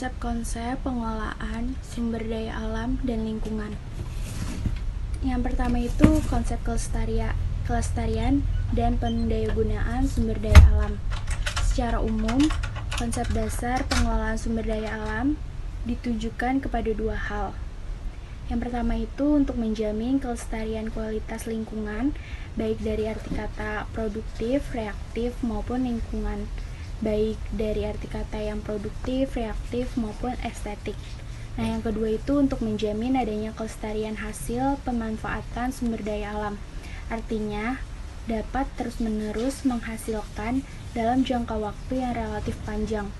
konsep-konsep pengelolaan sumber daya alam dan lingkungan. Yang pertama itu konsep kelestarian dan pendayagunaan sumber daya alam. Secara umum, konsep dasar pengelolaan sumber daya alam ditujukan kepada dua hal. Yang pertama itu untuk menjamin kelestarian kualitas lingkungan, baik dari arti kata produktif, reaktif, maupun lingkungan, baik dari arti kata yang produktif, reaktif, maupun estetik. Nah, yang kedua itu untuk menjamin adanya kelestarian hasil pemanfaatan sumber daya alam. Artinya, dapat terus-menerus menghasilkan dalam jangka waktu yang relatif panjang.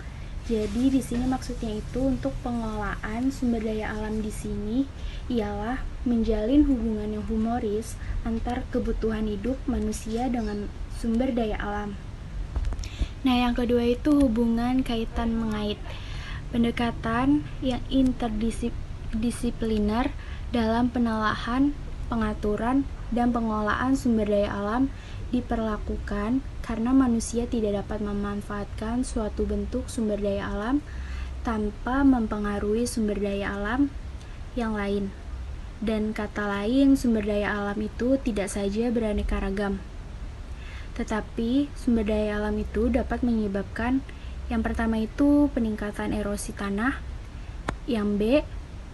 Jadi di sini maksudnya itu untuk pengelolaan sumber daya alam di sini ialah menjalin hubungan yang humoris antar kebutuhan hidup manusia dengan sumber daya alam. Nah, yang kedua itu hubungan kaitan mengait. Pendekatan yang interdisipliner dalam penelahan, pengaturan, dan pengelolaan sumber daya alam diperlakukan karena manusia tidak dapat memanfaatkan suatu bentuk sumber daya alam tanpa mempengaruhi sumber daya alam yang lain. Dan kata lain, sumber daya alam itu tidak saja beraneka ragam, tetapi sumber daya alam itu dapat menyebabkan yang pertama itu peningkatan erosi tanah, yang B,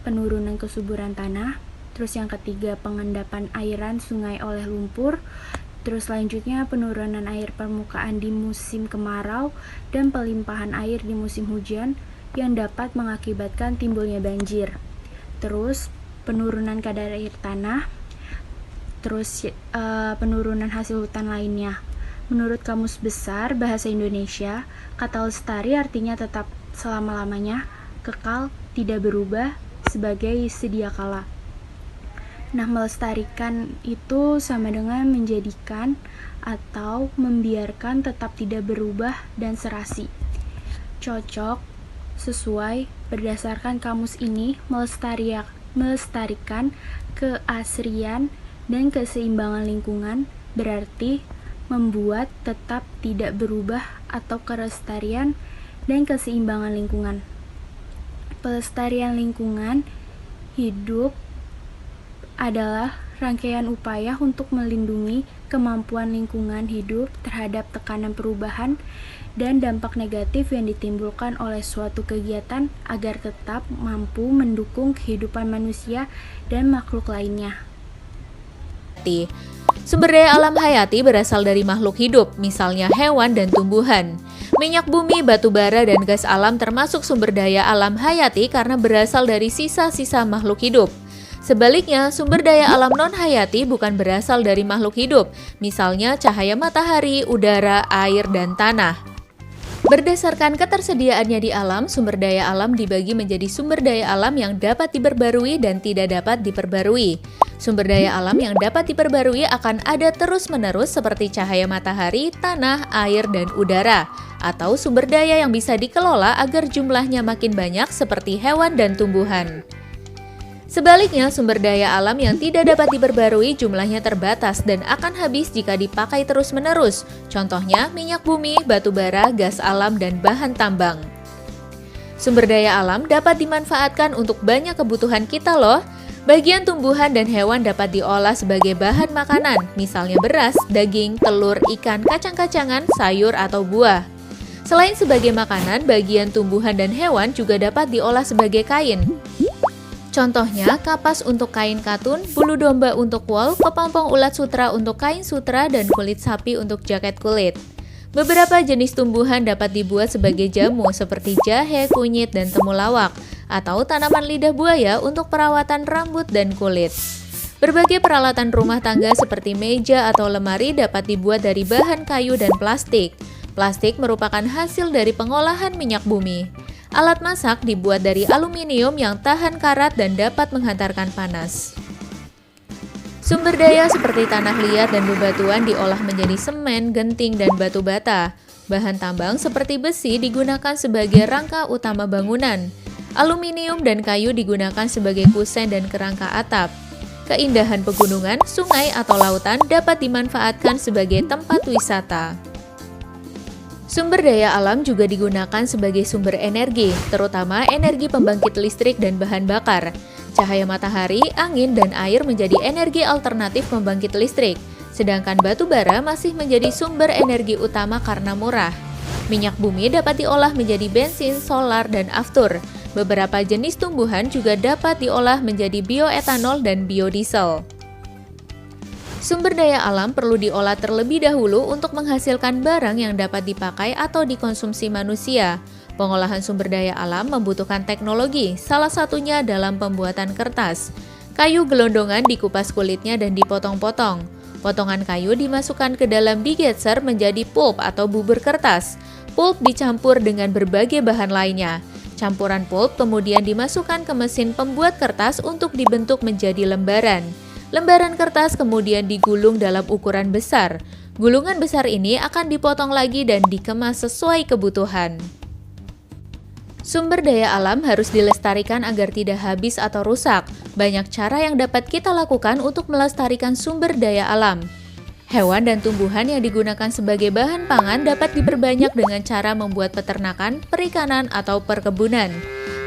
penurunan kesuburan tanah, terus yang ketiga pengendapan airan sungai oleh lumpur, terus selanjutnya penurunan air permukaan di musim kemarau dan pelimpahan air di musim hujan yang dapat mengakibatkan timbulnya banjir. Terus penurunan kadar air tanah, terus penurunan hasil hutan lainnya. Menurut Kamus Besar Bahasa Indonesia, kata lestari artinya tetap selama-lamanya, kekal, tidak berubah, sebagai sedia kala. Nah, melestarikan itu sama dengan menjadikan atau membiarkan tetap tidak berubah dan serasi. Cocok, sesuai, berdasarkan kamus ini, melestarikan keasrian dan keseimbangan lingkungan berarti membuat tetap tidak berubah atau kelestarian dan keseimbangan lingkungan. Pelestarian lingkungan hidup adalah rangkaian upaya untuk melindungi kemampuan lingkungan hidup terhadap tekanan perubahan dan dampak negatif yang ditimbulkan oleh suatu kegiatan agar tetap mampu mendukung kehidupan manusia dan makhluk lainnya. Sumber daya alam hayati berasal dari makhluk hidup, misalnya hewan dan tumbuhan. Minyak bumi, batu bara, dan gas alam termasuk sumber daya alam hayati karena berasal dari sisa-sisa makhluk hidup. Sebaliknya, sumber daya alam non-hayati bukan berasal dari makhluk hidup, misalnya cahaya matahari, udara, air, dan tanah. Berdasarkan ketersediaannya di alam, sumber daya alam dibagi menjadi sumber daya alam yang dapat diperbarui dan tidak dapat diperbarui. Sumber daya alam yang dapat diperbarui akan ada terus-menerus seperti cahaya matahari, tanah, air, dan udara. Atau sumber daya yang bisa dikelola agar jumlahnya makin banyak seperti hewan dan tumbuhan. Sebaliknya, sumber daya alam yang tidak dapat diperbarui jumlahnya terbatas dan akan habis jika dipakai terus-menerus. Contohnya, minyak bumi, batu bara, gas alam, dan bahan tambang. Sumber daya alam dapat dimanfaatkan untuk banyak kebutuhan kita loh. Bagian tumbuhan dan hewan dapat diolah sebagai bahan makanan, misalnya beras, daging, telur, ikan, kacang-kacangan, sayur, atau buah. Selain sebagai makanan, bagian tumbuhan dan hewan juga dapat diolah sebagai kain. Contohnya, kapas untuk kain katun, bulu domba untuk wol, kepompong ulat sutra untuk kain sutra, dan kulit sapi untuk jaket kulit. Beberapa jenis tumbuhan dapat dibuat sebagai jamu seperti jahe, kunyit, dan temulawak, atau tanaman lidah buaya untuk perawatan rambut dan kulit. Berbagai peralatan rumah tangga seperti meja atau lemari dapat dibuat dari bahan kayu dan plastik. Plastik merupakan hasil dari pengolahan minyak bumi. Alat masak dibuat dari aluminium yang tahan karat dan dapat menghantarkan panas. Sumber daya seperti tanah liat dan bebatuan diolah menjadi semen, genting, dan batu bata. Bahan tambang seperti besi digunakan sebagai rangka utama bangunan. Aluminium dan kayu digunakan sebagai kusen dan kerangka atap. Keindahan pegunungan, sungai, atau lautan dapat dimanfaatkan sebagai tempat wisata. Sumber daya alam juga digunakan sebagai sumber energi, terutama energi pembangkit listrik dan bahan bakar. Cahaya matahari, angin, dan air menjadi energi alternatif pembangkit listrik, sedangkan batu bara masih menjadi sumber energi utama karena murah. Minyak bumi dapat diolah menjadi bensin, solar, dan aftur. Beberapa jenis tumbuhan juga dapat diolah menjadi bioetanol dan biodiesel. Sumber daya alam perlu diolah terlebih dahulu untuk menghasilkan barang yang dapat dipakai atau dikonsumsi manusia. Pengolahan sumber daya alam membutuhkan teknologi, salah satunya dalam pembuatan kertas. Kayu gelondongan dikupas kulitnya dan dipotong-potong. Potongan kayu dimasukkan ke dalam digetser menjadi pulp atau bubur kertas. Pulp dicampur dengan berbagai bahan lainnya. Campuran pulp kemudian dimasukkan ke mesin pembuat kertas untuk dibentuk menjadi lembaran. Lembaran kertas kemudian digulung dalam ukuran besar. Gulungan besar ini akan dipotong lagi dan dikemas sesuai kebutuhan. Sumber daya alam harus dilestarikan agar tidak habis atau rusak. Banyak cara yang dapat kita lakukan untuk melestarikan sumber daya alam. Hewan dan tumbuhan yang digunakan sebagai bahan pangan dapat diperbanyak dengan cara membuat peternakan, perikanan, atau perkebunan.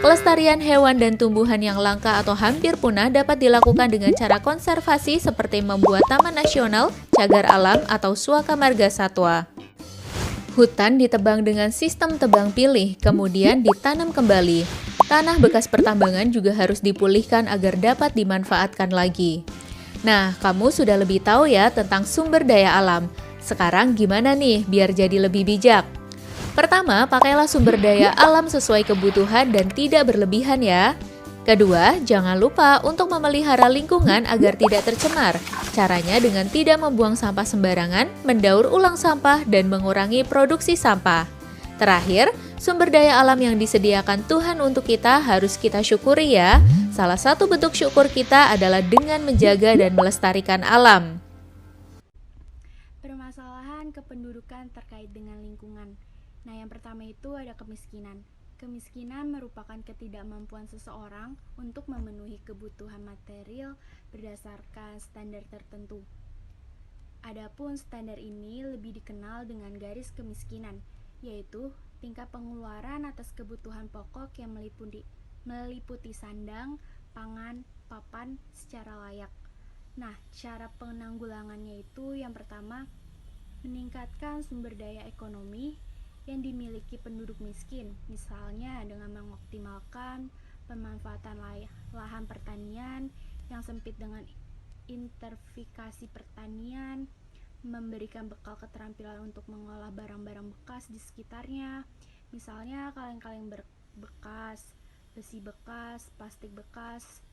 Pelestarian hewan dan tumbuhan yang langka atau hampir punah dapat dilakukan dengan cara konservasi seperti membuat taman nasional, cagar alam, atau suaka marga satwa. Hutan ditebang dengan sistem tebang pilih, kemudian ditanam kembali. Tanah bekas pertambangan juga harus dipulihkan agar dapat dimanfaatkan lagi. Nah, kamu sudah lebih tahu ya tentang sumber daya alam. Sekarang gimana nih biar jadi lebih bijak? Pertama, pakailah sumber daya alam sesuai kebutuhan dan tidak berlebihan ya. Kedua, jangan lupa untuk memelihara lingkungan agar tidak tercemar. Caranya dengan tidak membuang sampah sembarangan, mendaur ulang sampah, dan mengurangi produksi sampah. Terakhir, sumber daya alam yang disediakan Tuhan untuk kita harus kita syukuri ya. Salah satu bentuk syukur kita adalah dengan menjaga dan melestarikan alam. Permasalahan kependudukan terkait dengan lingkungan. Nah, yang pertama itu ada kemiskinan. Kemiskinan merupakan ketidakmampuan seseorang untuk memenuhi kebutuhan material berdasarkan standar tertentu. Adapun standar ini lebih dikenal dengan garis kemiskinan, yaitu tingkat pengeluaran atas kebutuhan pokok yang meliputi sandang, pangan, papan secara layak. Nah, cara penanggulangannya itu yang pertama, meningkatkan sumber daya ekonomi yang dimiliki penduduk miskin, misalnya dengan mengoptimalkan pemanfaatan lahan pertanian yang sempit dengan intensifikasi pertanian, memberikan bekal keterampilan untuk mengolah barang-barang bekas di sekitarnya, misalnya kaleng-kaleng bekas, besi bekas, plastik bekas,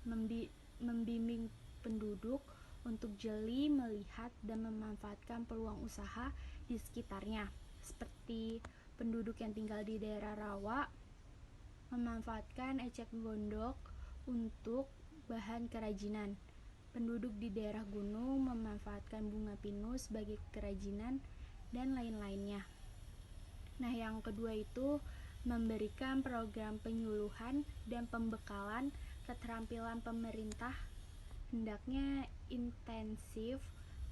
membimbing penduduk untuk jeli melihat dan memanfaatkan peluang usaha di sekitarnya, seperti penduduk yang tinggal di daerah rawa memanfaatkan ecek gondok untuk bahan kerajinan. Penduduk di daerah gunung memanfaatkan bunga pinus sebagai kerajinan dan lain-lainnya. Nah, yang kedua itu memberikan program penyuluhan dan pembekalan keterampilan pemerintah, hendaknya intensif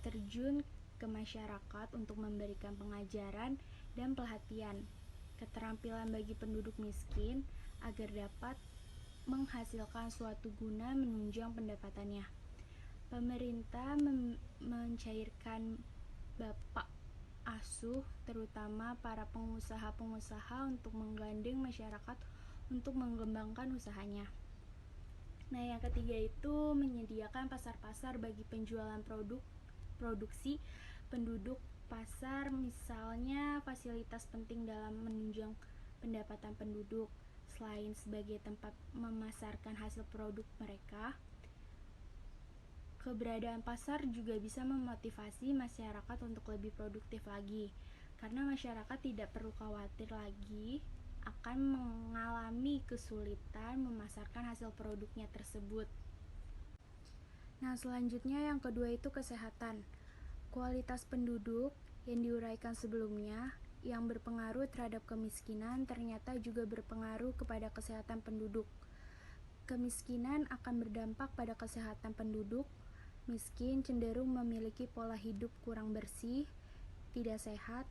terjun ke masyarakat untuk memberikan pengajaran dan pelatihan keterampilan bagi penduduk miskin agar dapat menghasilkan suatu guna menunjang pendapatannya. Pemerintah mencairkan bapak asuh terutama para pengusaha-pengusaha untuk menggandeng masyarakat untuk mengembangkan usahanya. Nah, yang ketiga itu menyediakan pasar-pasar bagi penjualan produksi penduduk. Pasar misalnya fasilitas penting dalam menunjang pendapatan penduduk. Selain sebagai tempat memasarkan hasil produk mereka, keberadaan pasar juga bisa memotivasi masyarakat untuk lebih produktif lagi, karena masyarakat tidak perlu khawatir lagi akan mengalami kesulitan memasarkan hasil produknya tersebut. Nah, selanjutnya yang kedua itu kesehatan. Kualitas penduduk yang diuraikan sebelumnya yang berpengaruh terhadap kemiskinan ternyata juga berpengaruh kepada kesehatan penduduk. Kemiskinan akan berdampak pada kesehatan penduduk. Miskin cenderung memiliki pola hidup kurang bersih, tidak sehat,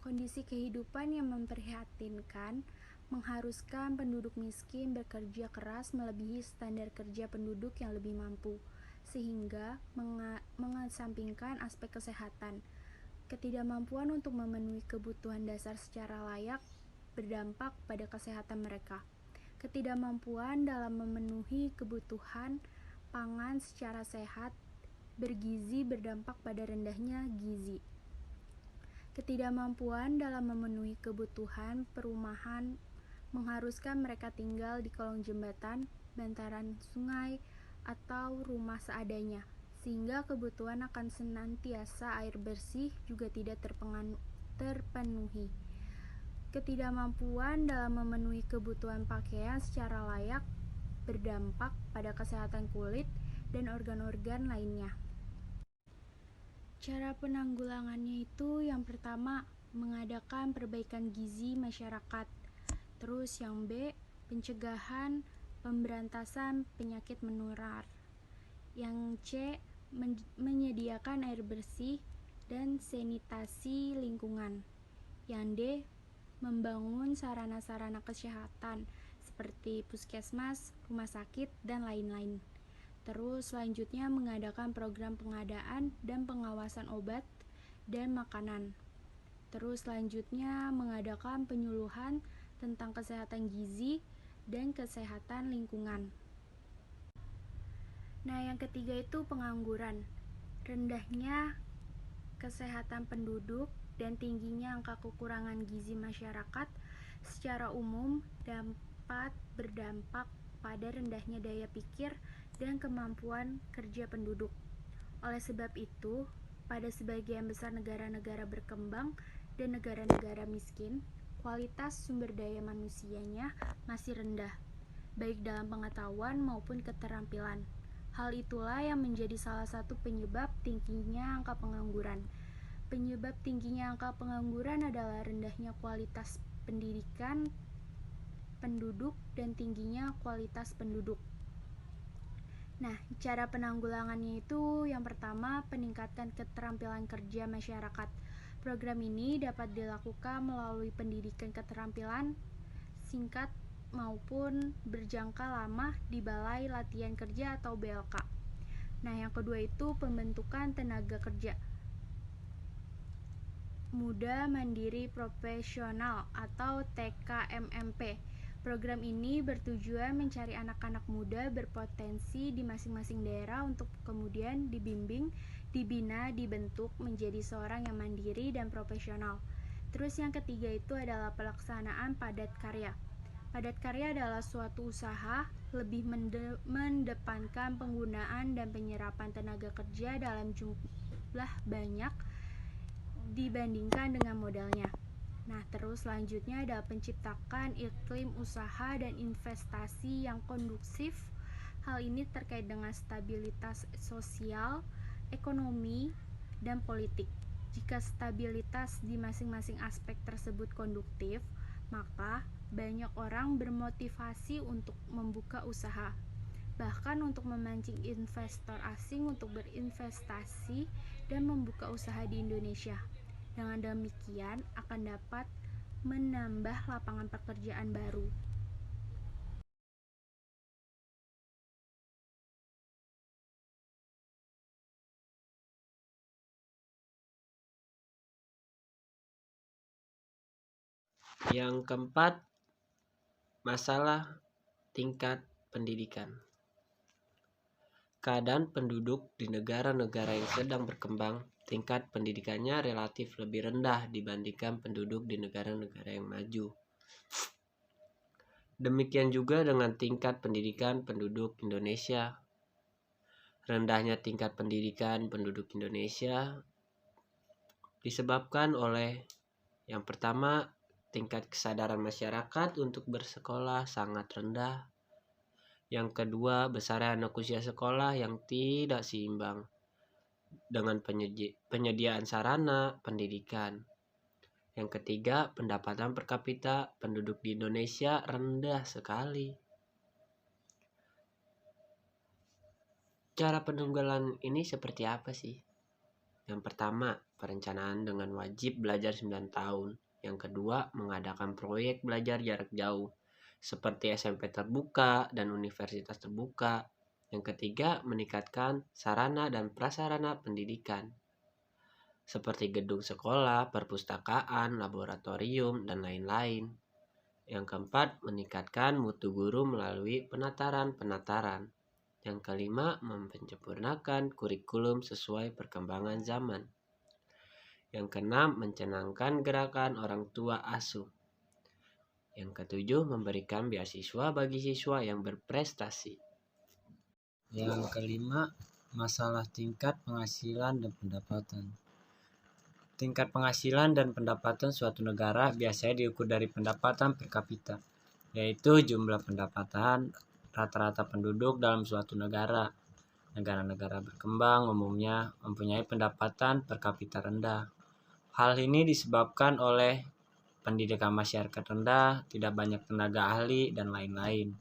Kondisi kehidupan yang memprihatinkan mengharuskan penduduk miskin bekerja keras melebihi standar kerja penduduk yang lebih mampu, sehingga mengesampingkan aspek kesehatan. Ketidakmampuan untuk memenuhi kebutuhan dasar secara layak berdampak pada kesehatan mereka. Ketidakmampuan dalam memenuhi kebutuhan pangan secara sehat bergizi berdampak pada rendahnya gizi. Ketidakmampuan dalam memenuhi kebutuhan perumahan mengharuskan mereka tinggal di kolong jembatan, bantaran sungai, atau rumah seadanya, sehingga kebutuhan akan senantiasa air bersih juga tidak terpenuhi. Ketidakmampuan dalam memenuhi kebutuhan pakaian secara layak berdampak pada kesehatan kulit dan organ-organ lainnya. Cara penanggulangannya itu yang pertama, mengadakan perbaikan gizi masyarakat. Terus yang B, pencegahan pemberantasan penyakit menular. Yang C, menyediakan air bersih dan sanitasi lingkungan. Yang D, membangun sarana-sarana kesehatan seperti puskesmas, rumah sakit, dan lain-lain. Terus selanjutnya mengadakan program pengadaan dan pengawasan obat dan makanan. Terus selanjutnya mengadakan penyuluhan tentang kesehatan gizi dan kesehatan lingkungan. Nah, yang ketiga itu pengangguran. Rendahnya kesehatan penduduk dan tingginya angka kekurangan gizi masyarakat secara umum dapat berdampak pada rendahnya daya pikir dan kemampuan kerja penduduk. Oleh sebab itu, pada sebagian besar negara-negara berkembang dan negara-negara miskin, kualitas sumber daya manusianya masih rendah, baik dalam pengetahuan maupun keterampilan. Hal itulah yang menjadi salah satu penyebab tingginya angka pengangguran. Penyebab tingginya angka pengangguran adalah rendahnya kualitas pendidikan penduduk dan tingginya kualitas penduduk. Nah, cara penanggulangannya itu yang pertama, peningkatan keterampilan kerja masyarakat. Program ini dapat dilakukan melalui pendidikan keterampilan singkat maupun berjangka lama di Balai Latihan Kerja atau BLK. Nah, yang kedua itu pembentukan tenaga kerja muda mandiri profesional atau TKMMP. Program ini bertujuan mencari anak-anak muda berpotensi di masing-masing daerah untuk kemudian dibimbing, dibina, dibentuk menjadi seorang yang mandiri dan profesional. Terus yang ketiga itu adalah pelaksanaan padat karya. Padat karya adalah suatu usaha lebih mendepankan penggunaan dan penyerapan tenaga kerja dalam jumlah banyak dibandingkan dengan modalnya. Nah, terus selanjutnya adalah penciptakan iklim usaha dan investasi yang kondusif. Hal ini terkait dengan stabilitas sosial, ekonomi, dan politik. Jika stabilitas di masing-masing aspek tersebut konduktif, maka banyak orang bermotivasi untuk membuka usaha, bahkan untuk memancing investor asing untuk berinvestasi dan membuka usaha di Indonesia. Dengan demikian akan dapat menambah lapangan pekerjaan baru. Yang keempat, masalah tingkat pendidikan. Keadaan penduduk di negara-negara yang sedang berkembang, tingkat pendidikannya relatif lebih rendah dibandingkan penduduk di negara-negara yang maju. Demikian juga dengan tingkat pendidikan penduduk Indonesia. Rendahnya tingkat pendidikan penduduk Indonesia disebabkan oleh yang pertama, tingkat kesadaran masyarakat untuk bersekolah sangat rendah. Yang kedua, besarnya anak usia sekolah yang tidak seimbang dengan penyediaan sarana pendidikan. Yang ketiga, pendapatan per kapita penduduk di Indonesia rendah sekali. Cara penanggulangan ini seperti apa sih? Yang pertama, perencanaan dengan wajib belajar 9 tahun. Yang kedua, mengadakan proyek belajar jarak jauh, seperti SMP terbuka dan universitas terbuka. Yang ketiga, meningkatkan sarana dan prasarana pendidikan, seperti gedung sekolah, perpustakaan, laboratorium, dan lain-lain. Yang keempat, meningkatkan mutu guru melalui penataran. Yang kelima, menyempurnakan kurikulum sesuai perkembangan zaman. Yang keenam, mencanangkan gerakan orang tua asuh. Yang ketujuh, memberikan beasiswa bagi siswa yang berprestasi. Yang kelima, masalah tingkat penghasilan dan pendapatan. Tingkat penghasilan dan pendapatan suatu negara biasanya diukur dari pendapatan per kapita, yaitu jumlah pendapatan rata-rata penduduk dalam suatu negara. Negara-negara berkembang umumnya mempunyai pendapatan per kapita rendah. Hal ini disebabkan oleh pendidikan masyarakat rendah, tidak banyak tenaga ahli, dan lain-lain.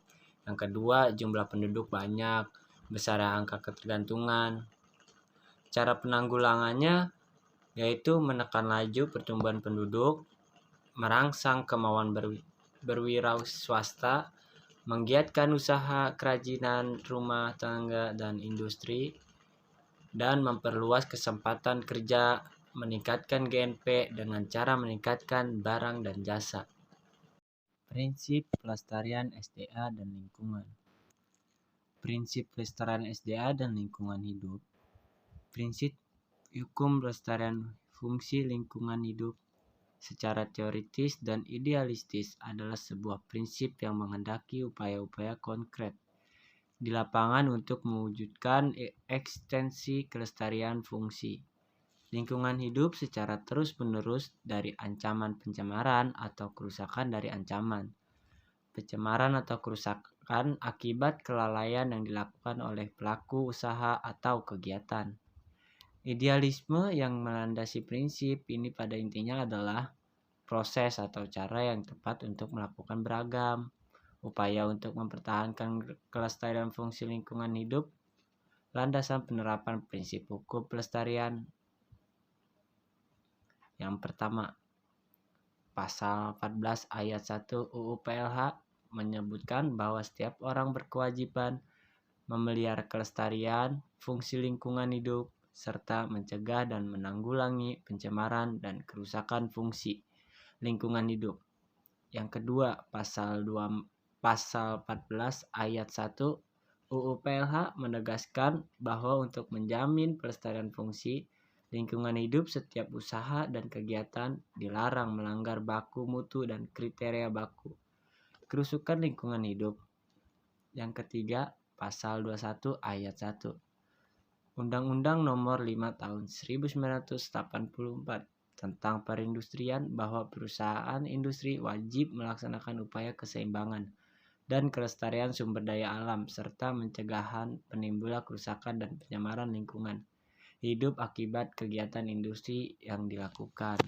Yang kedua, jumlah penduduk banyak, besar angka ketergantungan. Cara penanggulangannya yaitu menekan laju pertumbuhan penduduk, merangsang kemauan berwirausaha swasta, menggiatkan usaha kerajinan rumah tangga dan industri, dan memperluas kesempatan kerja, meningkatkan GNP dengan cara meningkatkan barang dan jasa. Prinsip pelestarian SDA dan lingkungan. Prinsip pelestarian SDA dan lingkungan hidup. Prinsip hukum pelestarian fungsi lingkungan hidup secara teoritis dan idealistis adalah sebuah prinsip yang menghendaki upaya-upaya konkret di lapangan untuk mewujudkan ekstensi kelestarian fungsi lingkungan hidup secara terus-menerus dari ancaman pencemaran atau kerusakan dari ancaman pencemaran atau kerusakan akibat kelalaian yang dilakukan oleh pelaku usaha atau kegiatan. Idealisme yang melandasi prinsip ini pada intinya adalah proses atau cara yang tepat untuk melakukan beragam upaya untuk mempertahankan kelestarian fungsi lingkungan hidup. Landasan penerapan prinsip hukum pelestarian. Yang pertama, Pasal 14 ayat 1 UU PLH menyebutkan bahwa setiap orang berkewajiban memelihara kelestarian fungsi lingkungan hidup serta mencegah dan menanggulangi pencemaran dan kerusakan fungsi lingkungan hidup. Yang kedua, Pasal 14 ayat 1 UU PLH menegaskan bahwa untuk menjamin pelestarian fungsi lingkungan hidup, setiap usaha dan kegiatan dilarang melanggar baku mutu dan kriteria baku kerusakan lingkungan hidup. Yang ketiga, Pasal 21 ayat 1 Undang-Undang Nomor 5 Tahun 1984 tentang perindustrian bahwa perusahaan industri wajib melaksanakan upaya keseimbangan dan kelestarian sumber daya alam serta pencegahan penimbunan kerusakan dan pencemaran lingkungan hidup akibat kegiatan industri yang dilakukan.